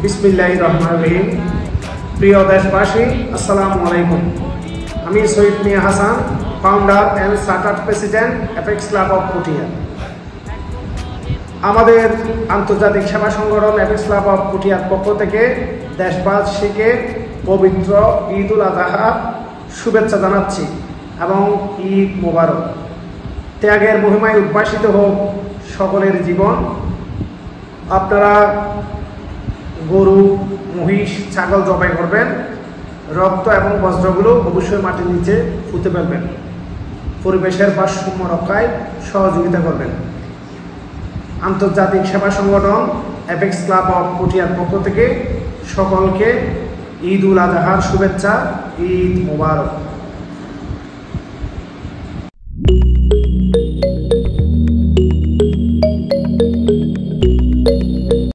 বিসমিল্লাহির রহমানির রহিম। প্রিয় দেশবাসী, আসসালামু আলাইকুম। আমি Syed Mia Hasan, founder and chartered president apex club of Puthia. আমাদের আন্তর্জাতিক সেবা সংগঠন অ্যাপেক্স ক্লাব অফ পুঠিয়ার পক্ষ থেকে দেশবাসীকে পবিত্র ঈদ উল আজহার শুভেচ্ছা জানাচ্ছি এবং ঈদ মোবারক। ত্যাগের মহিমায় উদ্ভাসিত হোক সকলের জীবন। আপনারা গরু, মহিষ, ছাগল জবাই করবেন, রক্ত এবং বজ্রগুলো অবশ্যই মাটির নিচে পুঁতে ফেলবেন। পরিবেশের ভারসাম্য রক্ষায় সহযোগিতা করবেন। আন্তর্জাতিক সেবা সংগঠন অ্যাপেক্স ক্লাব অফ পুঠিয়ার পক্ষ থেকে সকলকে ঈদ উল আজহার শুভেচ্ছা। ঈদ মোবারক।